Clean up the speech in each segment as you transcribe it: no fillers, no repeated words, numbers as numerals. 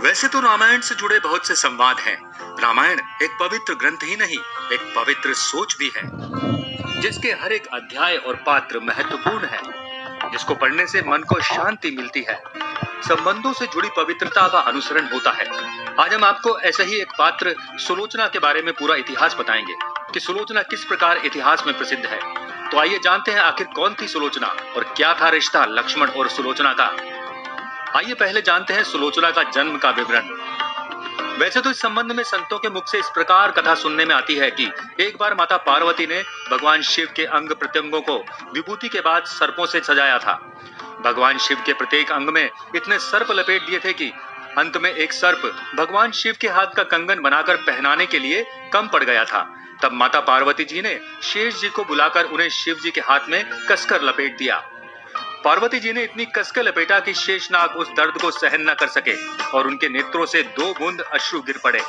वैसे तो रामायण से जुड़े बहुत से संवाद हैं। रामायण एक पवित्र ग्रंथ ही नहीं, एक पवित्र सोच भी है, जिसके हर एक अध्याय और पात्र महत्वपूर्ण है, जिसको पढ़ने से मन को शांति मिलती है, संबंधों से जुड़ी पवित्रता का अनुसरण होता है। आज हम आपको ऐसे ही एक पात्र सुलोचना के बारे में पूरा इतिहास बताएंगे कि सुलोचना किस प्रकार इतिहास में प्रसिद्ध है। तो आइए जानते हैं आखिर कौन थी सुलोचना और क्या था रिश्ता लक्ष्मण और सुलोचना का। आइए पहले जानते हैं सुलोचना का जन्म का विवरण। वैसे तो इस संबंध में संतों के मुख से इस प्रकार कथा सुनने में आती है कि एक बार माता पार्वती ने भगवान शिव के अंग प्रत्यंगों को विभूति के बाद सर्पों से सजाया था। भगवान शिव के प्रत्येक अंग में इतने सर्प लपेट दिए थे कि अंत में एक सर्प भगवान शिव के हाथ का कंगन बनाकर पहनाने के लिए कम पड़ गया था। तब माता पार्वती जी ने शेष जी को बुलाकर उन्हें शिव जी के हाथ में कसकर लपेट दिया। पार्वती जी ने इतनी कसकर लपेटा कि शेषनाग उस दर्द को सहन न कर सके और उनके नेत्रों से 2 बूंद अश्रु गिर पड़े।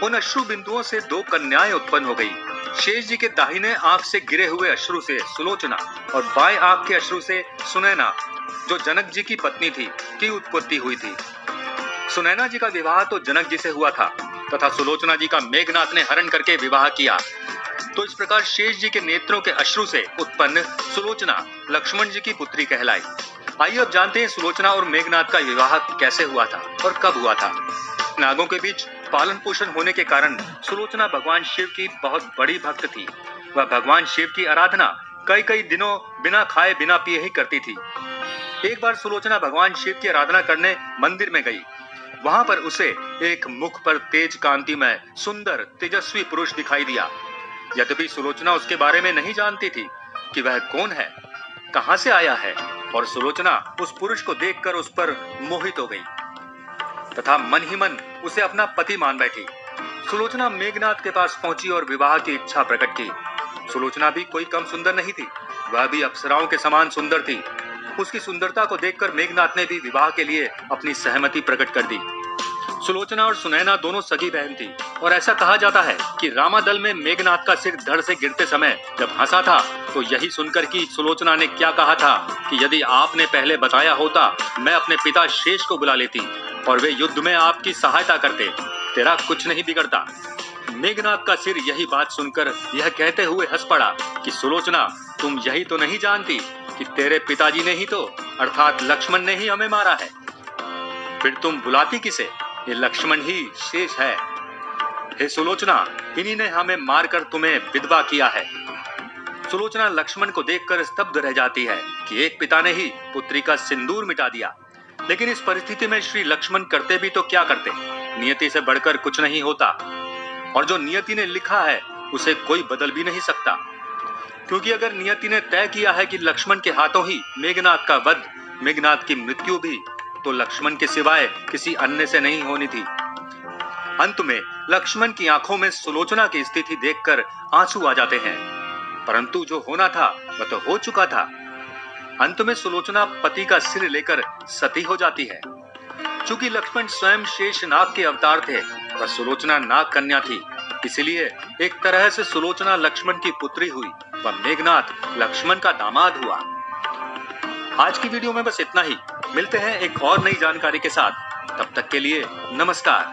उन अश्रु बिंदुओं से 2 कन्याएं उत्पन्न हो गई। शेष जी के दाहिने आंख से गिरे हुए अश्रु से सुलोचना और बाएं आंख के अश्रु से सुनैना, जो जनक जी की पत्नी थी, की उत्पत्ति हुई थी। सुनैना जी का विवाह तो जनक जी से हुआ था तथा सुलोचना जी का मेघनाथ ने हरण करके विवाह किया। तो इस प्रकार शेष जी के नेत्रों के अश्रु से उत्पन्न सुलोचना लक्ष्मण जी की पुत्री कहलाई। आइए अब जानते हैं सुलोचना और मेघनाथ का विवाह कैसे हुआ था और कब हुआ था। नागों के बीच पालन पोषण होने के कारण सुलोचना भगवान शिव की बहुत बड़ी भक्त थी। वह भगवान शिव की आराधना कई दिनों बिना खाए बिना पिए ही करती थी। एक बार सुलोचना भगवान शिव की आराधना करने मंदिर में गई। वहां पर उसे एक मुख पर तेज कांतिमय सुंदर तेजस्वी पुरुष दिखाई दिया। यद्यपि सुलोचना उसके बारे में नहीं जानती थी कि वह कौन है, कहां से आया है, और सुलोचना उस पुरुष को देखकर उस पर मोहित हो गई तथा मन ही मन उसे अपना पति मान बैठी। सुलोचना मेघनाथ के पास पहुंची और विवाह की इच्छा प्रकट की। सुलोचना भी कोई कम सुंदर नहीं थी, वह भी अप्सराओं के समान सुंदर थी। उसकी सुंदरता को देखकर मेघनाथ ने भी विवाह के लिए अपनी सहमति प्रकट कर दी। सुलोचना और सुनैना दोनों सगी बहन थी और ऐसा कहा जाता है कि रामादल में मेघनाथ का सिर धड़ से गिरते समय जब हंसा था तो यही सुनकर कि सुलोचना ने क्या कहा था कि यदि आपने पहले बताया होता मैं अपने पिता शेष को बुला लेती और वे युद्ध में आपकी सहायता करते, तेरा कुछ नहीं बिगड़ता। मेघनाथ का सिर यही बात सुनकर यह कहते हुए हंस पड़ा कि सुलोचना, तुम यही तो नहीं जानती कि तेरे पिताजी ने ही तो अर्थात लक्ष्मण ने ही हमें मारा है, फिर तुम बुलाती किसे? ये लक्ष्मण ही शेष है। हे सुलोचना, इन्हीं ने हमें मारकर तुम्हें विधवा किया है। सुलोचना लक्ष्मण को देखकर स्तब्ध रह जाती है कि एक पिता ने ही पुत्री का सिंदूर मिटा दिया। लेकिन इस परिस्थिति में श्री लक्ष्मण करते भी तो क्या करते, नियति से बढ़कर कुछ नहीं होता और जो नियति ने लिखा है उसे कोई बदल भी नहीं सकता। क्योंकि अगर नियति ने तय किया है कि लक्ष्मण के हाथों ही मेघनाथ का वध, मेघनाथ की मृत्यु भी, तो लक्ष्मण के सिवाय किसी अन्य से नहीं होनी थी। अंत में लक्ष्मण की आंखों में सुलोचना की स्थिति देखकर आंसू आ जाते हैं, परंतु जो होना था वह तो हो चुका था। अंत में सुलोचना पति का सिर लेकर सती हो जाती है। चूंकि लक्ष्मण स्वयं शेष नाग के अवतार थे, वह सुलोचना नाग कन्या थी, इसलिए एक तरह से सुलोचना लक्ष्मण की पुत्री हुई व मेघनाथ लक्ष्मण का दामाद हुआ। आज की वीडियो में बस इतना ही। मिलते हैं एक और नई जानकारी के साथ, तब तक के लिए नमस्कार।